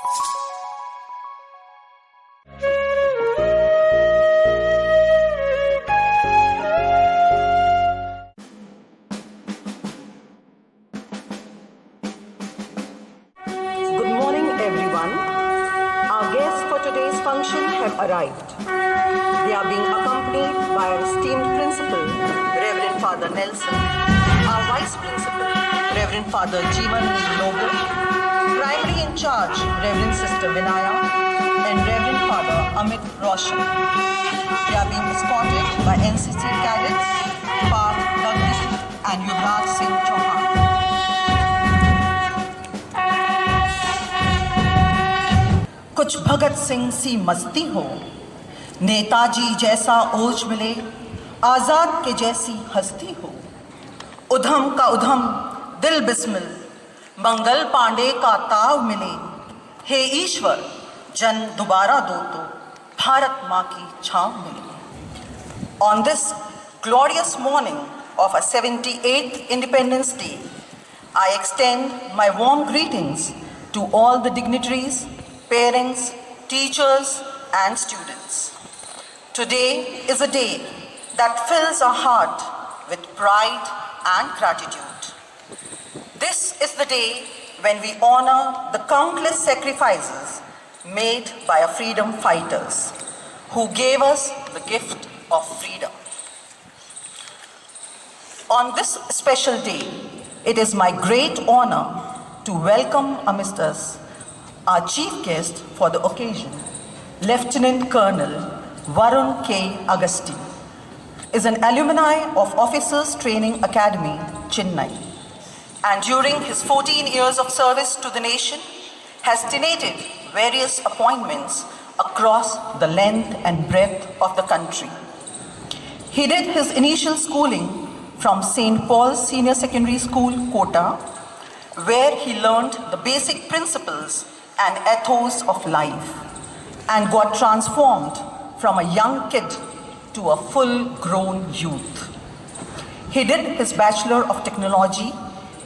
Good morning, everyone. Our guests for today's function have arrived. They are being accompanied by our esteemed principal, Reverend Father Nelson, our vice principal, Reverend Father Jeevan Noble, primary in charge, Reverend Sister Vinaya, and Reverend Father Amit Roshan. They are being escorted by NCC cadets, Parth Douglas and Yuvraj Singh Chauhan. कुछ भगत सिंह सी मस्ती हो, नेताजी जैसा ओज मिले, आजाद के जैसी हस्ती हो, उधम का उधम दिल बिस्मिल, मंगल पांडे का ताव मिले, हे ईश्वर जन दोबारा दो तो भारत माँ की छांव मिले. On this glorious morning of our 78th Independence Day, I extend my warm greetings to all the dignitaries, parents, teachers, and students. Today is a day that fills our heart with pride and gratitude. This is the day when we honor the countless sacrifices made by our freedom fighters who gave us the gift of freedom. On this special day, it is my great honor to welcome amidst us our chief guest for the occasion, Lieutenant Colonel Varun K. Agasti, is an alumni of Officers Training Academy, Chennai, and during his 14 years of service to the nation, has tenated various appointments across the length and breadth of the country. He did his initial schooling from St. Paul's Senior Secondary School, Kota, where he learned the basic principles and ethos of life and got transformed from a young kid to a full-grown youth. He did his Bachelor of Technology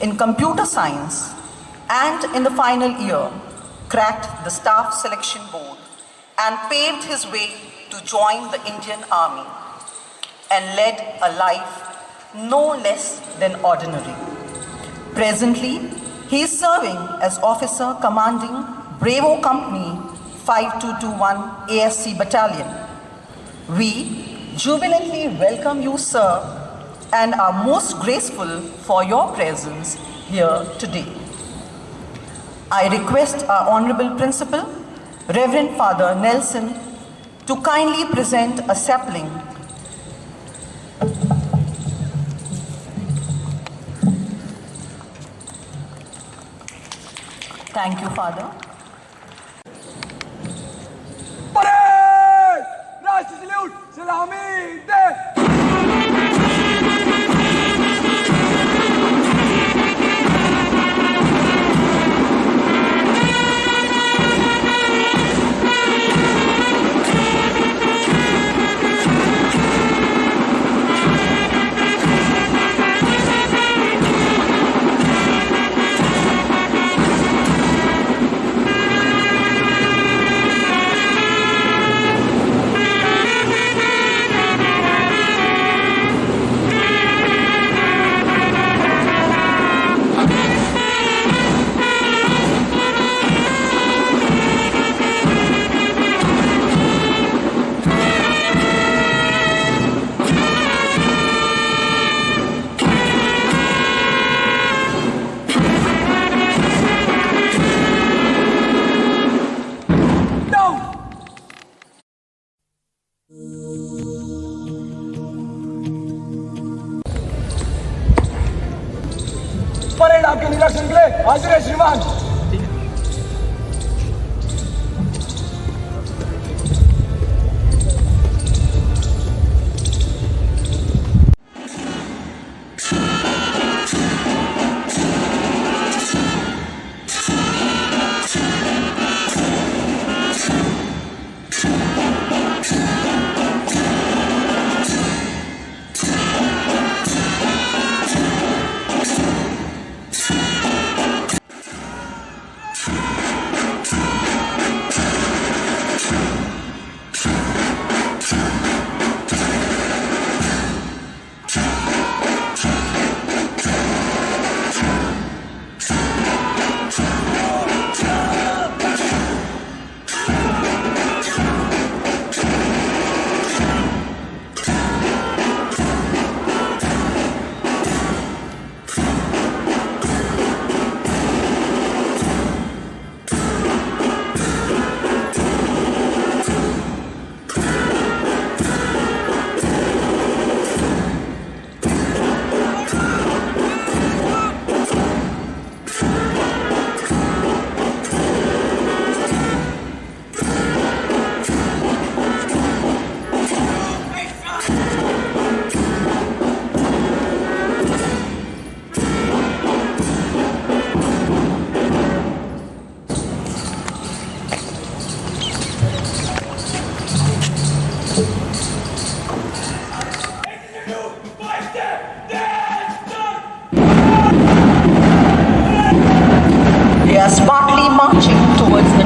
in Computer Science and in the final year cracked the Staff Selection Board and paved his way to join the Indian Army and led a life no less than ordinary. Presently, he is serving as officer commanding Bravo Company 5221 ASC Battalion. We jubilantly welcome you, sir, and are most grateful for your presence here today. I request our Honorable Principal, Reverend Father Nelson, to kindly present a sapling Thank you, Father. Parade! Rashtra salute! Salami! Death! Parade आपके निरीक्षण के लिए हाजिर है श्रीमान।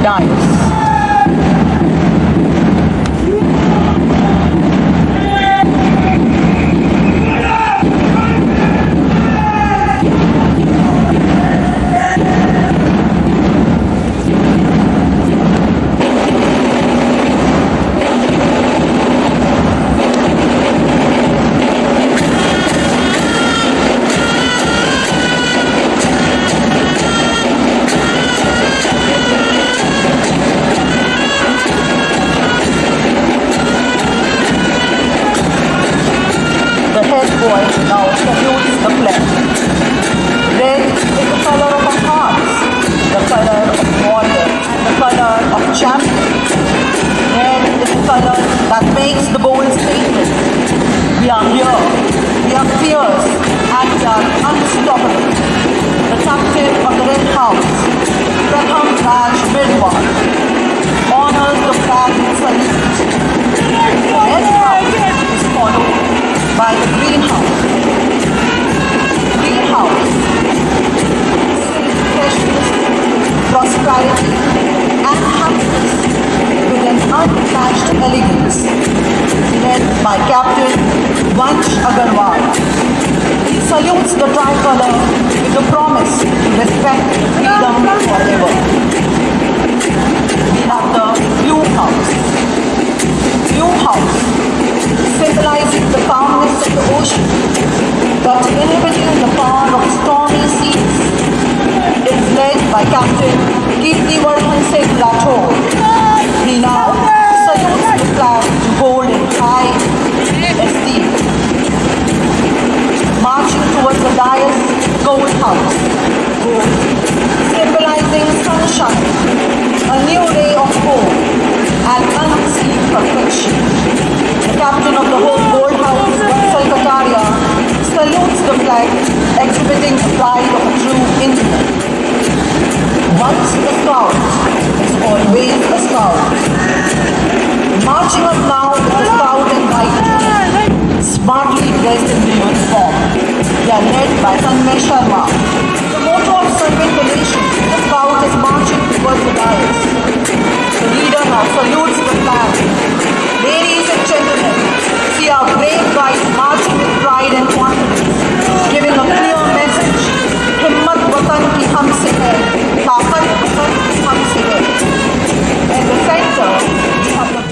dais. The head boy now salutes the flag. Red is the color of our hearts, the color of warrior, and the color of champion. Red is the color that makes the bold statement. We are here, we are fierce, and we are unstoppable. The captain of the Red House, Pratham Raj Mirwal, honors the flag with salute. The Red House is followed by the greenhouse. Greenhouse, freshness, prosperity, and happiness with an unmatched elegance, led by Captain Vansh Agarwal. He salutes the tricolor with a promise to respect freedom forever. We have the Blue House. Blue House, symbolizing the calmness of the ocean, but inhibiting the power of stormy seas, is led by Captain Kirtiwardhan Singh Rathore. He now salutes the flag to hold in high esteem. Marching towards the dais, Gold House, gold, symbolizing sunshine, a new ray of hope, and unseen perfection. The captain of the whole Gold House, Vatsal Kataria, salutes the flag, exhibiting the pride of a true Indian. Once a scout is always a scout. Marching up now is the scout and guide, smartly dressed in the uniform. They are led by Tanmay Sharma. The motto of serving the nation, the scout is marching towards the dais. The leader now salutes the flag. Ladies and gentlemen, see our brave guys marching with pride and confidence, giving a clear message. Himmat watan ki humse hai, taqat watan ki humse hai. In the center, we have the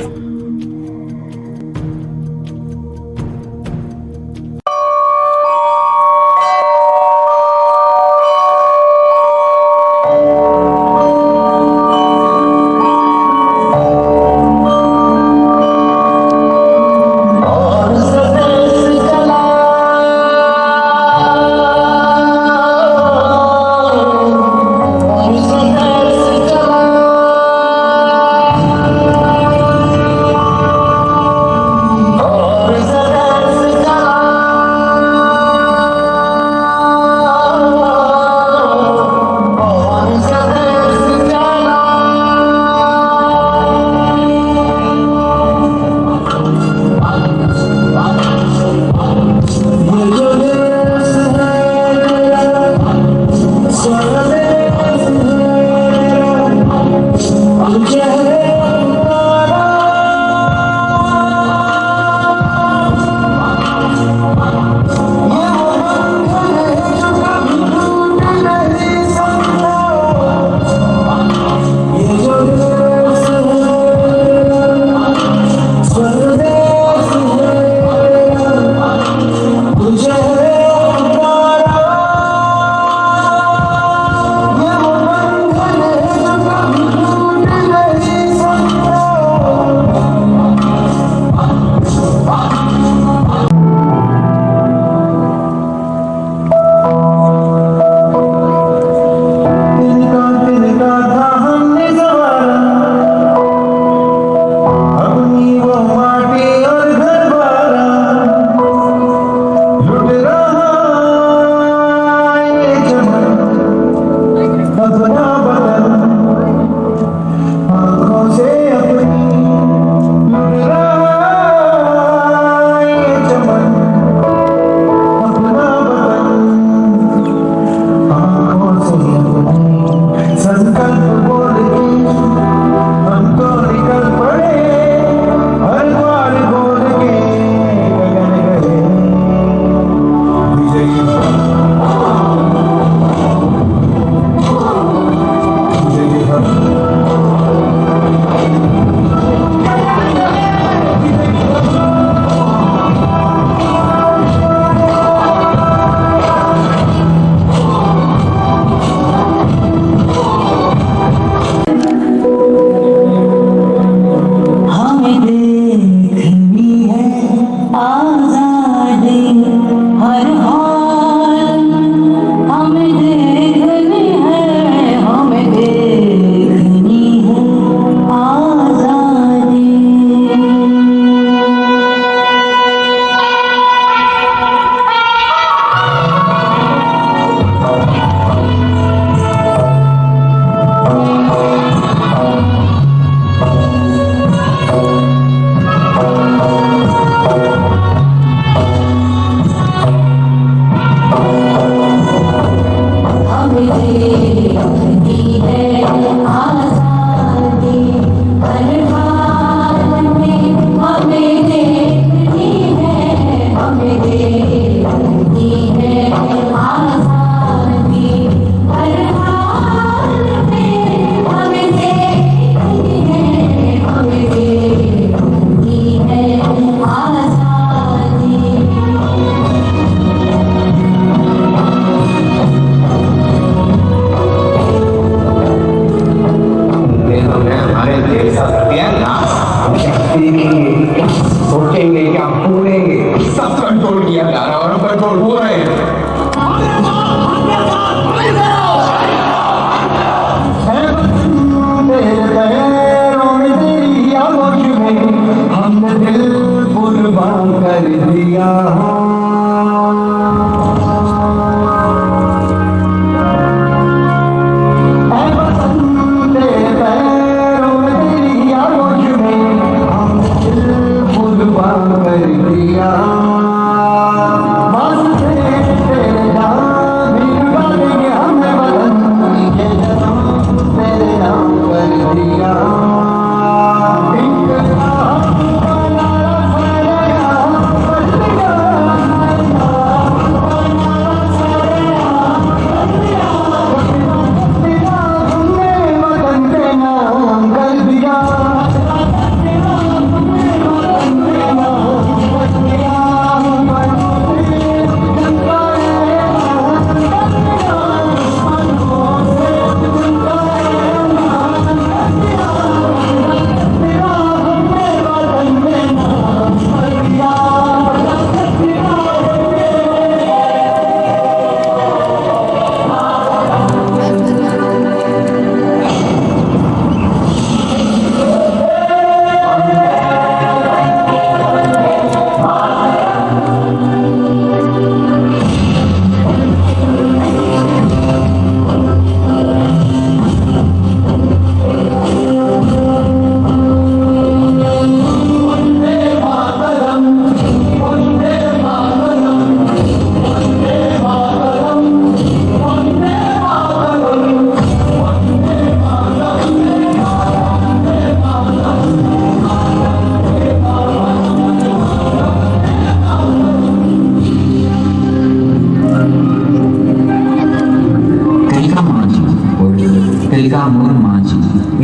Mohan Manjhi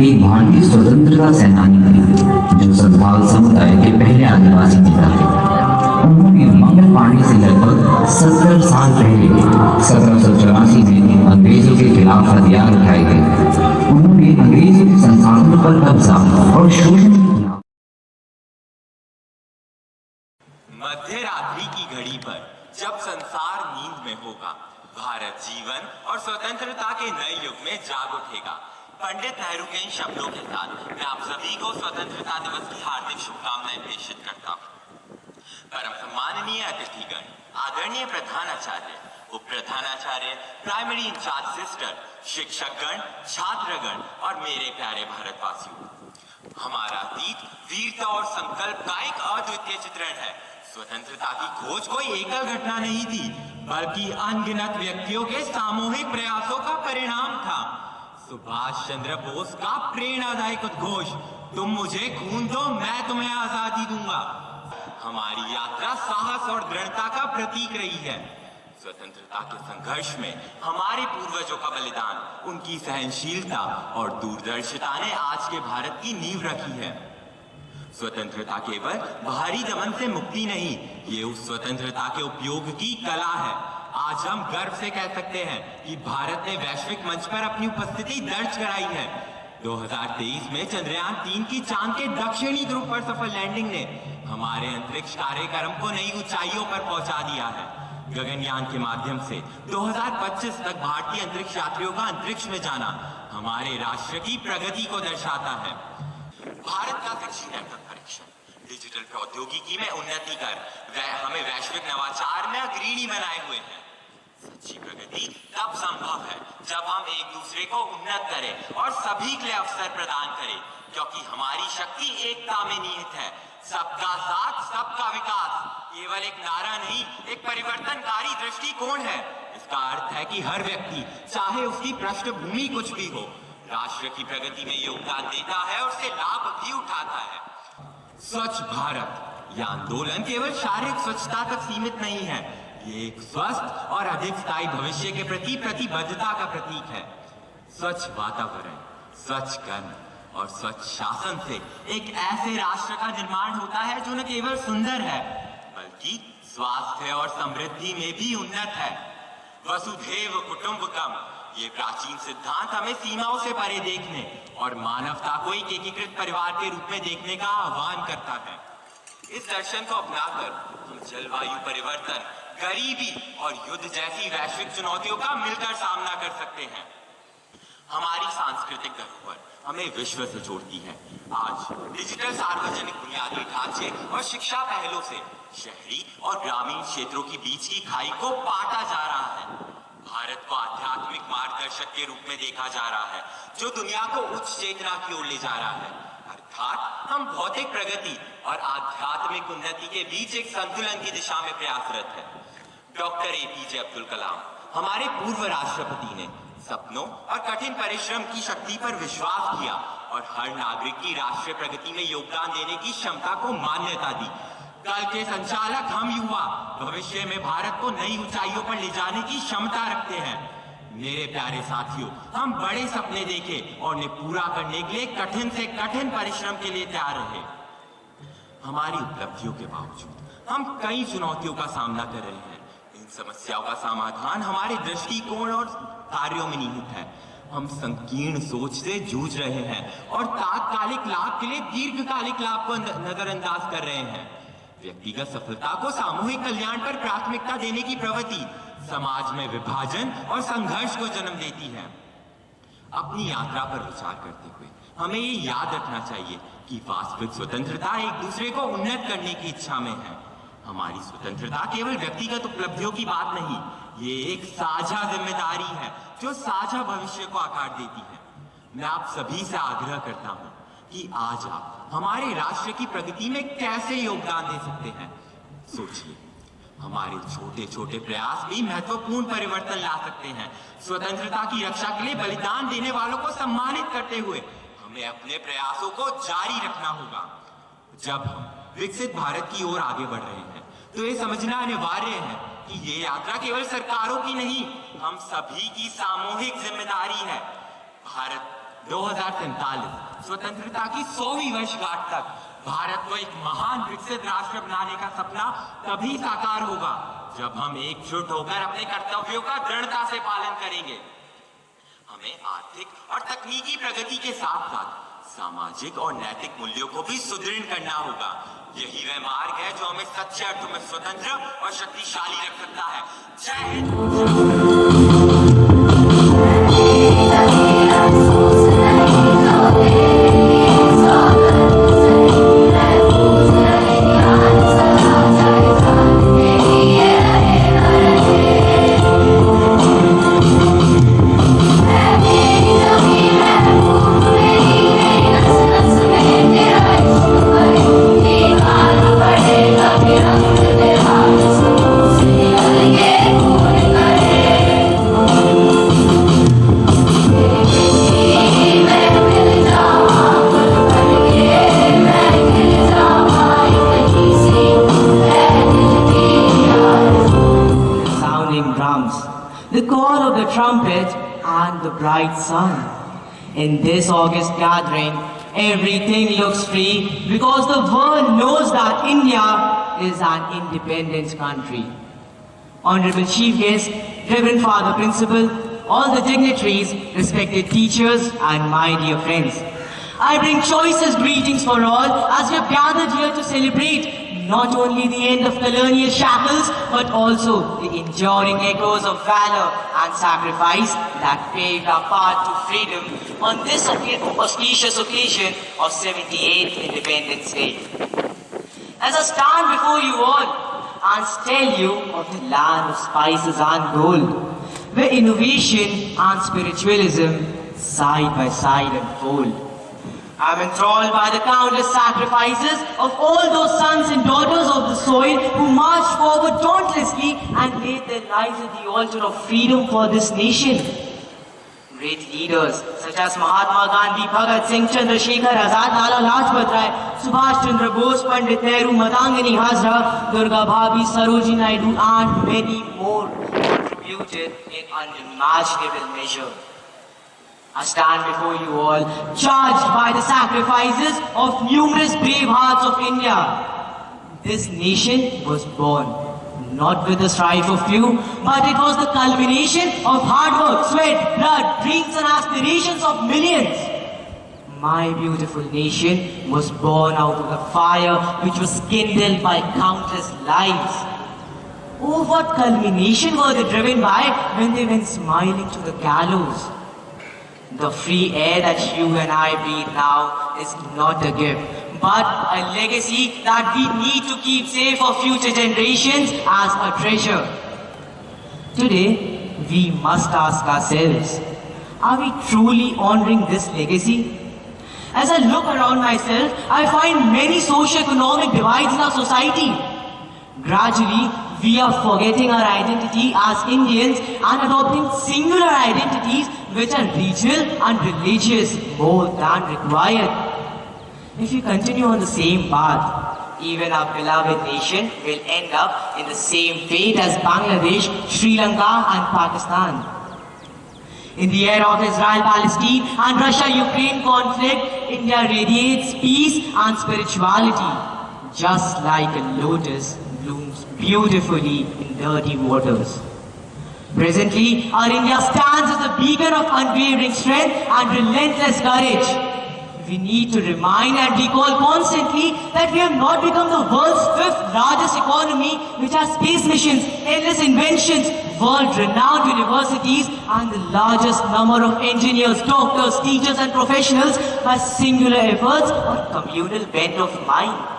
एक भारतीय स्वतंत्रता सेनानी थे जो संथाल समुदाय के पहले आदिवासी नेता थे। उन्होंने मंगल पांडे से लगभग 70 साल पहले 1784 में अंग्रेजों के खिलाफ हथियार उठाए थे। उन्होंने अंग्रेजों के संसाधनों पर कब्जा और शोषण किया। मध्य रात्रि की घड़ी पर जब संसार नींद में होगा, भारत जीवन और स्वतंत्रता के नए युग में जाग उठेगा। पंडित नेहरू के इन शब्दों के साथ मैं आप सभी को स्वतंत्रता दिवस की हार्दिक शुभकामनाएं प्रेषित करता हूँ। परम सम्माननीय अतिथिगण, आदरणीय प्रधानाचार्य, उप प्रधानाचार्य, प्राइमरी इंचार्ज सिस्टर, शिक्षकगण, छात्रगण और मेरे प्यारे भारतवासियों, हमारा अतीत वीरता और संकल्प का एक अद्वितीय चित्रण है। स्वतंत्रता की खोज कोई एकल घटना नहीं थी, बल्कि अनगिनत व्यक्तियों के सामूहिक प्रयासों का परिणाम था। सुभाष चंद्र बोस का प्रेरणादायक उद्घोष, तुम मुझे खून दो, मैं तुम्हें आजादी दूंगा, हमारी यात्रा साहस और दृढ़ता का प्रतीक रही है। स्वतंत्रता के संघर्ष में हमारे पूर्वजों का बलिदान, उनकी सहनशीलता और दूरदर्शिता ने आज के भारत की नींव रखी है। स्वतंत्रता केवल बाहरी दमन से मुक्ति नहीं, ये उस स्वतंत्रता के उपयोग की कला है। आज हम गर्व से कह सकते हैं कि भारत ने वैश्विक मंच पर अपनी उपस्थिति दर्ज कराई है। 2023 में चंद्रयान 3 की चांद के दक्षिणी ध्रुव पर सफल लैंडिंग ने हमारे अंतरिक्ष कार्यक्रम को नई ऊंचाइयों पर पहुंचा दिया है। गगनयान के माध्यम से 2025 तक भारतीय अंतरिक्ष यात्रियों का अंतरिक्ष में जाना हमारे राष्ट्र की प्रगति को दर्शाता है। भारत का दक्षिण नेटवर्क परीक्षण, डिजिटल प्रौद्योगिकी में उन्नति कर हमें वैश्विक नवाचार में अग्रणी बनाए हुए हैं। सच्ची प्रगति तब संभव है जब हम एक दूसरे को उन्नत करें और सभी के लिए अवसर प्रदान करें, क्योंकि हमारी शक्ति एकता में निहित है। सबका साथ, सबका विकास केवल एक नारा नहीं, एक परिवर्तनकारी दृष्टिकोण है। इसका अर्थ है कि हर व्यक्ति, चाहे उसकी पृष्ठभूमि कुछ भी हो, राष्ट्र की प्रगति में योगदान देता है और उससे लाभ भी उठाता है। स्वच्छ भारत यह आंदोलन केवल शारीरिक स्वच्छता तक सीमित नहीं है, ये एक स्वस्थ और अधिक स्थायी भविष्य के प्रति प्रतिबद्धता का प्रतीक है। स्वच्छ वातावरण, स्वच्छ कर्म और स्वच्छ शासन से एक ऐसे राष्ट्र का निर्माण होता है जो न केवल सुंदर है, बल्कि स्वास्थ्य और समृद्धि में भी उन्नत है। वसुधैव कुटुंबकम, ये प्राचीन सिद्धांत हमें सीमाओं से परे देखने और मानवता को एक एकीकृत परिवार के रूप में देखने का आह्वान करता है। इस दर्शन को अपनाकर हम जलवायु परिवर्तन, गरीबी और युद्ध जैसी वैश्विक चुनौतियों का मिलकर सामना कर सकते हैं। हमारी सांस्कृतिक धरोहर हमें विश्व से जोड़ती है। आज डिजिटल सार्वजनिक बुनियादी ढांचे और शिक्षा पहलों से शहरी और ग्रामीण क्षेत्रों के बीच की खाई को पाटा जा रहा है। भारत को आध्यात्मिक मार्गदर्शक के रूप में देखा जा रहा है, जो दुनिया को उच्च चेतना की ओर ले जा रहा है। अर्थात हम भौतिक प्रगति और आध्यात्मिक उन्नति के बीच एक संतुलन की दिशा में प्रयासरत है। डॉक्टर एपीजे अब्दुल कलाम, हमारे पूर्व राष्ट्रपति, ने सपनों और कठिन परिश्रम की शक्ति पर विश्वास किया और हर नागरिक की राष्ट्रीय प्रगति में योगदान देने की क्षमता को मान्यता दी। कल के संचालक हम युवा भविष्य में भारत को नई ऊंचाइयों पर ले जाने की क्षमता रखते हैं। मेरे प्यारे साथियों, हम बड़े सपने देखें और उन्हें पूरा करने के लिए कठिन से कठिन परिश्रम के लिए तैयार रहे। हमारी उपलब्धियों के बावजूद हम कई चुनौतियों का सामना कर रहे हैं। इन समस्याओं का समाधान हमारे दृष्टिकोण और कार्यों में निहित है। हम संकीर्ण सोच से जूझ रहे हैं और तात्कालिक लाभ के लिए दीर्घकालिक लाभ को नजरअंदाज कर रहे हैं। व्यक्तिगत सफलता को सामूहिक कल्याण पर प्राथमिकता देने की प्रवृत्ति समाज में विभाजन और संघर्ष को जन्म देती है। अपनी यात्रा पर विचार करते हुए हमें ये याद रखना चाहिए कि वास्तविक स्वतंत्रता एक दूसरे को उन्नत करने की इच्छा में है। हमारी स्वतंत्रता केवल व्यक्तिगत उपलब्धियों की बात नहीं, ये एक साझा जिम्मेदारी है जो साझा भविष्य को आकार देती है। मैं आप सभी से आग्रह करता हूं कि आज आप हमारे राष्ट्र की प्रगति में कैसे योगदान दे सकते हैं। सोचिए, हमारे छोटे छोटे प्रयास भी महत्वपूर्ण परिवर्तन ला सकते हैं। स्वतंत्रता की रक्षा के लिए बलिदान देने वालों को सम्मानित करते हुए हमें अपने प्रयासों को जारी रखना होगा। जब हम विकसित भारत की ओर आगे बढ़ रहे हैं, तो ये समझना अनिवार्य है कि ये यात्रा केवल सरकारों की नहीं, हम सभी की सामूहिक जिम्मेदारी है। भारत 2047 स्वतंत्रता की 100वीं वर्षगांठ तक भारत को एक महान विकसित राष्ट्र बनाने का सपना तभी साकार होगा जब हम एकजुट होकर अपने कर्तव्यों का दृढ़ता से पालन करेंगे। हमें आर्थिक और तकनीकी प्रगति के साथ साथ सामाजिक और नैतिक मूल्यों को भी सुदृढ़ करना होगा। यही वह मार्ग है जो हमें सच्चे अर्थों में स्वतंत्र और शक्तिशाली रख सकता है। जय Hind. The call of the trumpet and the bright sun. In this August gathering, everything looks free because the world knows that India is an independent country. Honorable Chief Guest, Reverend Father Principal, all the dignitaries, respected teachers, and my dear friends. I bring choicest greetings for all as we have gathered here to celebrate not only the end of colonial shackles, but also the enduring echoes of valor and sacrifice that paved our path to freedom on this auspicious occasion of 78th Independence Day. As I stand before you all and tell you of the land of spices and gold, where innovation and spiritualism side by side unfold. I am enthralled by the countless sacrifices of all those sons and daughters of the soil who marched forward dauntlessly and laid their lives at the altar of freedom for this nation. Great leaders such as Mahatma Gandhi, Bhagat Singh, Chandrasekhar Azad, Lala Lajpat Rai, Subhash Chandra Bose, Pandit Nehru, Matangini Hazra, Durga Bhabi, Sarojini Naidu, and many more contributed in unimaginable measure. I stand before you all, charged by the sacrifices of numerous brave hearts of India. This nation was born, not with the strife of few, but it was the culmination of hard work, sweat, blood, dreams and aspirations of millions. My beautiful nation was born out of the fire which was kindled by countless lives. Oh, what culmination were they driven by when they went smiling to the gallows? The free air that you and I breathe now is not a gift, but a legacy that we need to keep safe for future generations as a treasure. Today, we must ask ourselves, are we truly honoring this legacy? As I look around myself, I find many socio-economic divides in our society. Gradually, we are forgetting our identity as Indians and adopting singular identities which are regional and religious more than required. If we continue on the same path, even our beloved nation will end up in the same fate as Bangladesh, Sri Lanka and Pakistan. In the era of Israel-Palestine and Russia-Ukraine conflict, India radiates peace and spirituality, just like a lotus blooms beautifully in dirty waters. Presently, our India stands as a beacon of unwavering strength and relentless courage. We need to remind and recall constantly that we have not become the world's 5th largest economy, which has space missions, endless inventions, world-renowned universities, and the largest number of engineers, doctors, teachers, and professionals by singular efforts or communal bent of mind.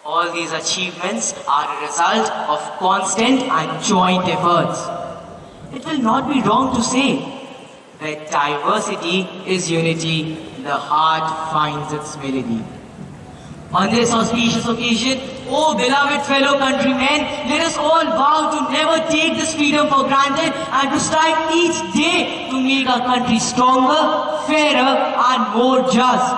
All these achievements are a result of constant and joint efforts. It will not be wrong to say that diversity is unity, the heart finds its melody. On this auspicious occasion, oh beloved fellow countrymen, let us all vow to never take this freedom for granted and to strive each day to make our country stronger, fairer and more just.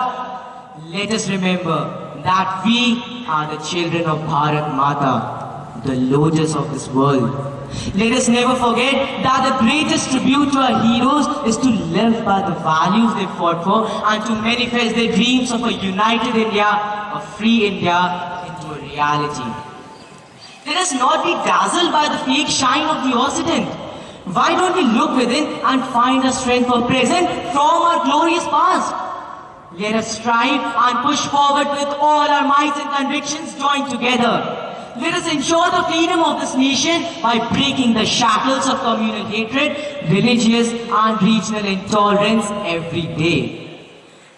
Let us remember that we are the children of Bharat Mata, the lotus of this world. Let us never forget that the greatest tribute to our heroes is to live by the values they fought for and to manifest their dreams of a united India, a free India, into a reality. Let us not be dazzled by the fake shine of the Occident. Why don't we look within and find our strength for present from our glorious past? Let us strive and push forward with all our mights and convictions joined together. Let us ensure the freedom of this nation by breaking the shackles of communal hatred, religious and regional intolerance every day.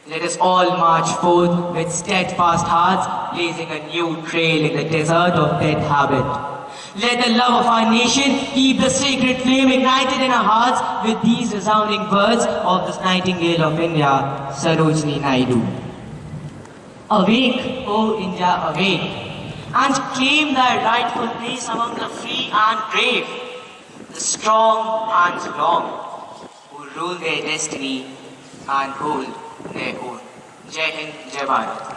Let us all march forth with steadfast hearts, blazing a new trail in the desert of dead habit. Let the love of our nation keep the sacred flame ignited in our hearts with these resounding words of this Nightingale of India, Sarojini Naidu. Awake, O India, awake, and claim thy rightful place among the free and brave, the strong and long, who rule their destiny and hold their own. Jai Hind, Jai Bharat.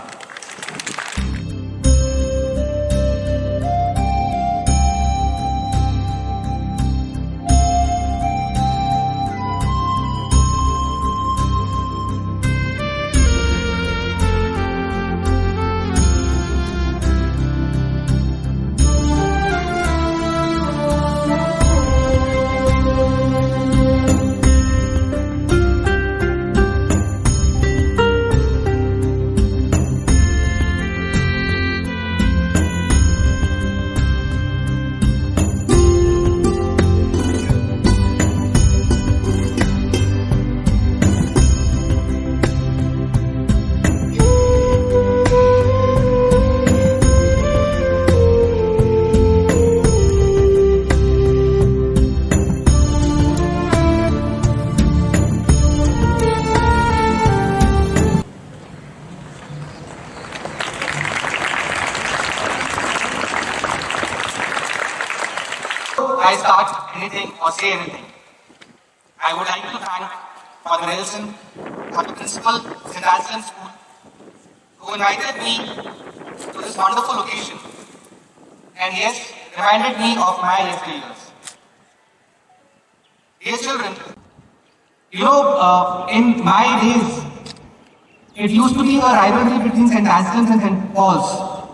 I start anything or say anything, I would like to thank Father Nelson, for the principal, St. Anselm School, who invited me to this wonderful occasion and yes, reminded me of my yesterday years. Dear children, in my days, it used to be a rivalry between St. Anselm's and St. Paul's.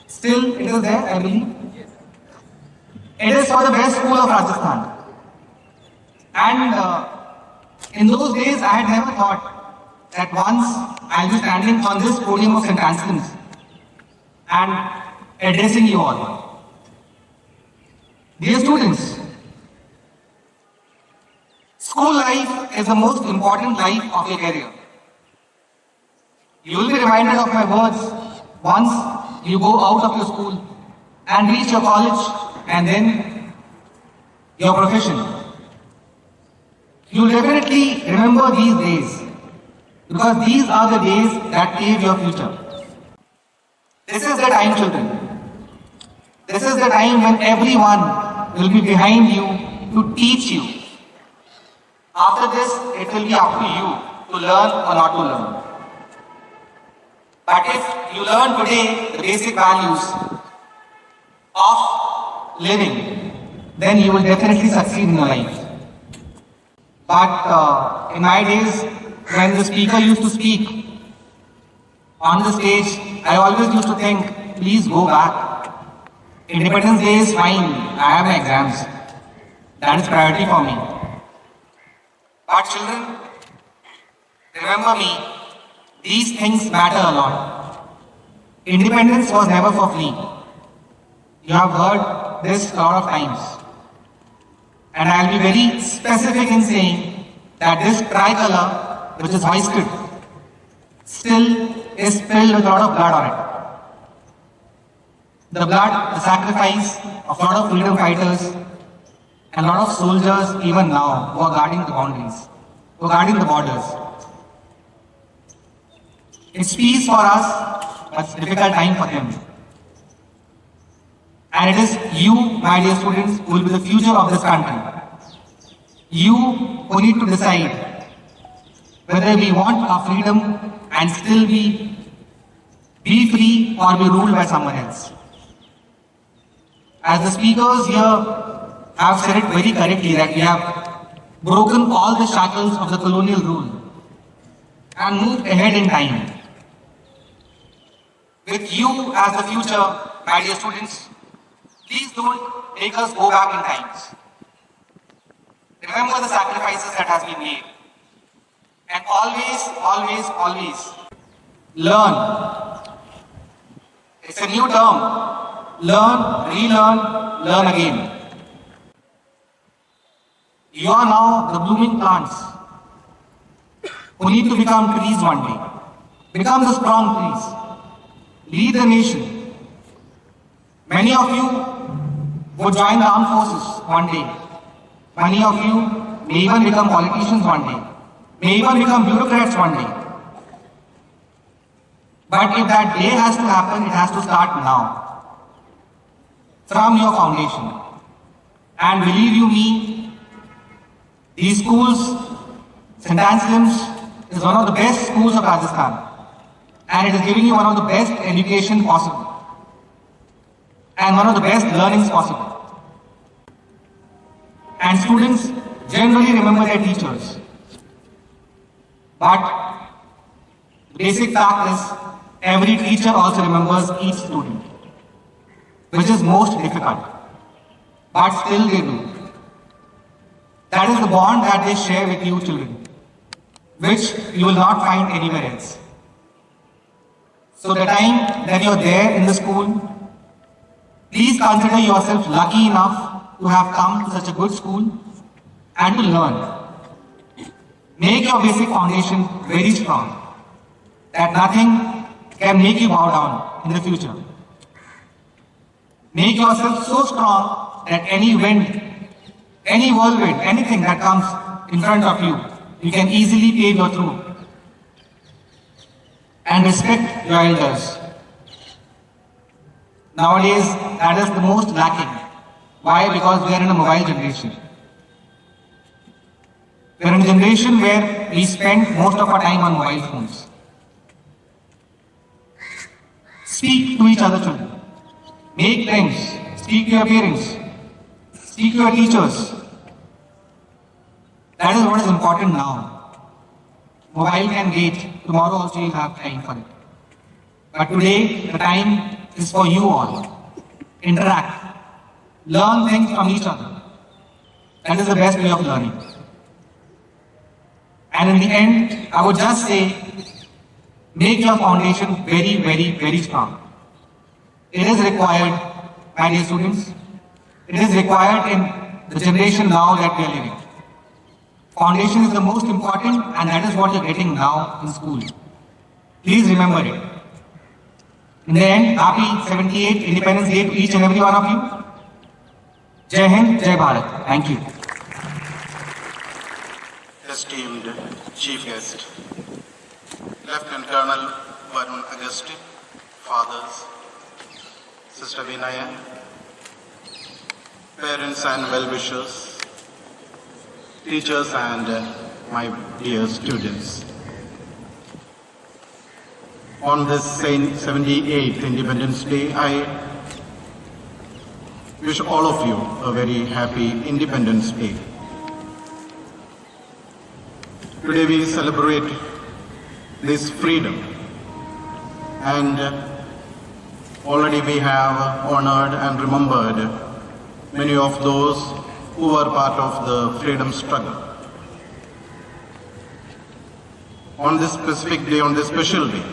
Still, it is there, I believe. It is for the best school of Rajasthan. And in those days, I had never thought that once I'll be standing on this podium of St. Anselm's and addressing you all. Dear students, school life is the most important life of your career. You will be reminded of my words once you go out of your school and reach your college and then your profession. You'll definitely remember these days because these are the days that pave your future. This is the time, children. This is the time when everyone will be behind you to teach you. After this, it will be up to you to learn or not to learn. But if you learn today the basic values of living, then you will definitely succeed in your life. But in my days, when the speaker used to speak on the stage, I always used to think, please go back. Independence Day is fine, I have my exams. That is priority for me. But children, remember me, these things matter a lot. Independence was never for free. You have heard this a lot of times. And I'll be very specific in saying that this tricolor, which is hoisted, still is filled with a lot of blood on it. The blood, the sacrifice of a lot of freedom fighters and a lot of soldiers even now who are guarding the boundaries, who are guarding the borders. It's peace for us, but it's a difficult time for them. And it is you, my dear students, who will be the future of this country. You who need to decide whether we want our freedom and still be free or be ruled by someone else. as the speakers here have said it very correctly, that we have broken all the shackles of the colonial rule and moved ahead in time. With you as the future, my dear students, please don't make us go back in times. Remember the sacrifices that has been made. And always learn. It's a new term. Learn, relearn, learn again. You are now the blooming plants who need to become trees one day. Become the strong trees. Lead the nation. Many of you would join the armed forces one day. Many of you may even become politicians one day. May even become bureaucrats one day. But if that day has to happen, it has to start now. From your foundation. And believe you me, these schools, St. Anselm's is one of the best schools of Rajasthan. And it is giving you one of the best education possible. And one of the best learnings possible. And students generally remember their teachers. But the basic fact is, every teacher also remembers each student, which is most difficult. But still they do. That is the bond that they share with you children, which you will not find anywhere else. So the time that you are there in the school, please consider yourself lucky enough to have come to such a good school and to learn. Make your basic foundation very strong, that nothing can make you bow down in the future. Make yourself so strong that any wind, any whirlwind, anything that comes in front of you, you can easily pave your through. And respect your elders. Nowadays, that is the most lacking. Why? Because we are in a mobile generation. We are in a generation where we spend most of our time on mobile phones. Speak to each other, children. Make friends. Speak to your parents. Speak to your teachers. That is what is important now. Mobile can wait. Tomorrow also you'll have time for it. But today, the time is for you all. Interact. Learn things from each other. That is the best way of learning. And in the end, I would just say, make your foundation very strong. It is required, my dear students. It is required in the generation now that we are living. Foundation is the most important, and that is what you're getting now in school. Please remember it. In the end, happy 78th Independence Day to each and every one of you. Jai Hind, Jai Bharat. Thank you. Esteemed Chief Guest, Lieutenant Colonel Varun Agustin, Fathers, Sister Vinaya, parents and well-wishers, teachers and my dear students. On this 78th Independence Day, I wish all of you a very happy Independence Day. Today we celebrate this freedom, and already we have honored and remembered many of those who were part of the freedom struggle. On this specific day, on this special day,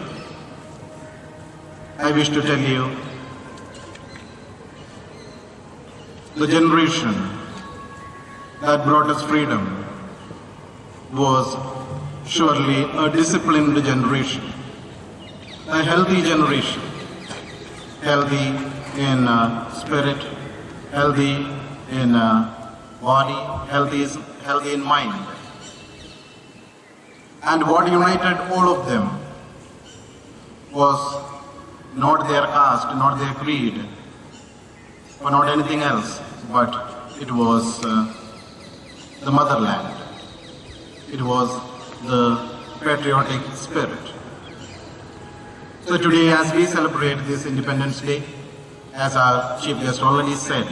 I wish to tell you the generation that brought us freedom was surely a disciplined generation, a healthy generation, healthy in spirit, healthy in body, healthy in mind. And what united all of them was not their caste, not their creed, or not anything else, but it was the motherland. It was the patriotic spirit. So today, as we celebrate this Independence Day, as our chief guest already said,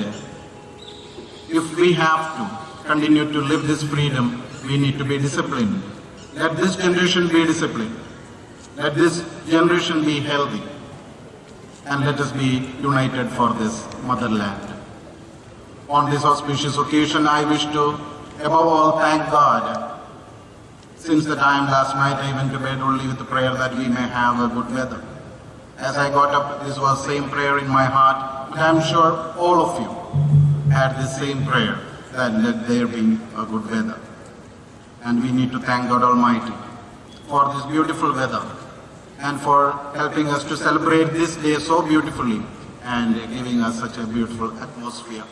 if we have to continue to live this freedom, we need to be disciplined. Let this generation be disciplined. Let this generation be healthy. And let us be united for this motherland. On this auspicious occasion, I wish to, above all, thank God. Since the time last night, I went to bed only with the prayer that we may have a good weather. As I got up, this was same prayer in my heart, but I'm sure all of you had the same prayer, that let there be a good weather. And we need to thank God Almighty for this beautiful weather and for helping us to celebrate this day so beautifully and giving us such a beautiful atmosphere.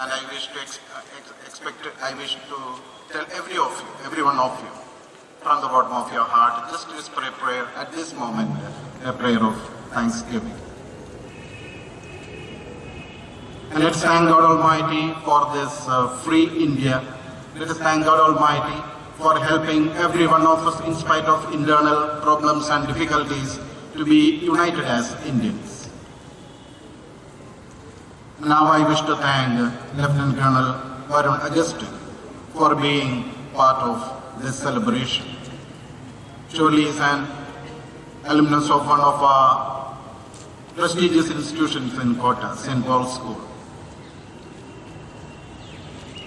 And I wish to tell every one of you, from the bottom of your heart, just to whisper a prayer at this moment, a prayer of thanksgiving. And let's thank God Almighty for this free India. Let us thank God Almighty for helping every one of us, in spite of internal problems and difficulties, to be united as Indians. Now I wish to thank Lieutenant Colonel Varun Agustin for being part of this celebration. Surely he is an alumnus of one of our prestigious institutions in Kota, St. Paul's School.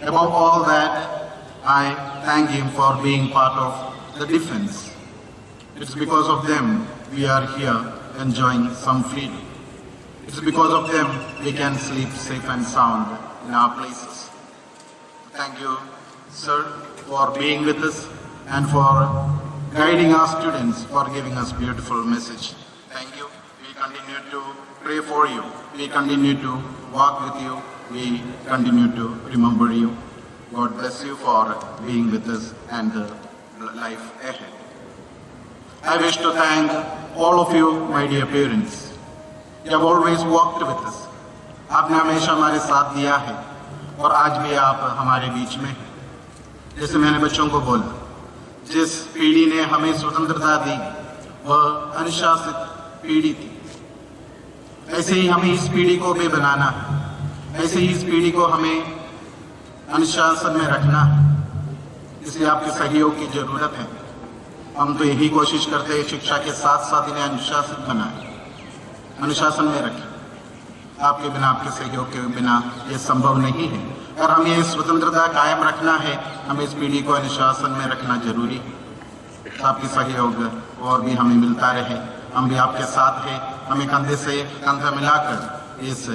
Above all that, I thank him for being part of the defense. It's because of them we are here enjoying some freedom. It's because of them we can sleep safe and sound in our places. Thank you, sir, for being with us and for guiding our students, for giving us beautiful message. Thank you. We continue to pray for you. We continue to walk with you. We continue to remember you. God bless you for being with us and the life ahead. I wish to thank all of you, my dear parents. You have always walked with us. आपने हमेशा हमारे साथ दिया है और आज भी आप हमारे बीच में हैं। जैसे मैंने बच्चों को बोला, जिस पीढ़ी ने हमें स्वतंत्रता दी वह अनुशासित पीढ़ी थी। ऐसे ही हमें इस पीढ़ी को भी बनाना है, ऐसे ही इस पीढ़ी को हमें अनुशासन में रखना है। इसलिए आपके सहयोग की जरूरत है। हम तो यही कोशिश करते हैं शिक्षा के साथ साथ इन्हें अनुशासित बनाएं, अनुशासन में रखें। आपके बिना, आपके सहयोग के बिना ये संभव नहीं है। और हमें ये स्वतंत्रता कायम रखना है, हमें इस पीढ़ी को अनुशासन में रखना जरूरी है। आपकी सहयोग और भी हमें मिलता रहे, हम भी आपके साथ हैं। हमें कंधे से कंधा मिलाकर इस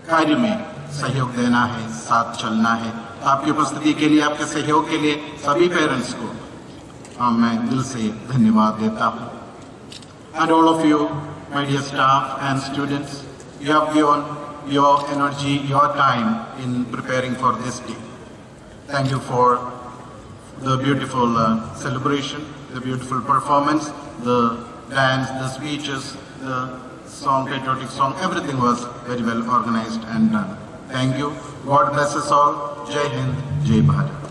कार्य में सहयोग देना है, साथ चलना है। आपकी उपस्थिति के लिए, आपके सहयोग के लिए सभी पेरेंट्स को मैं दिल से धन्यवाद देता हूँ। And all of you, my dear staff and students, you have given your energy, your time in preparing for this day. Thank you for the beautiful celebration, the beautiful performance, the dance, the speeches, the song, patriotic song, everything was very well organized and done. Thank you. God bless us all. Jai Hind, Jai Bharat.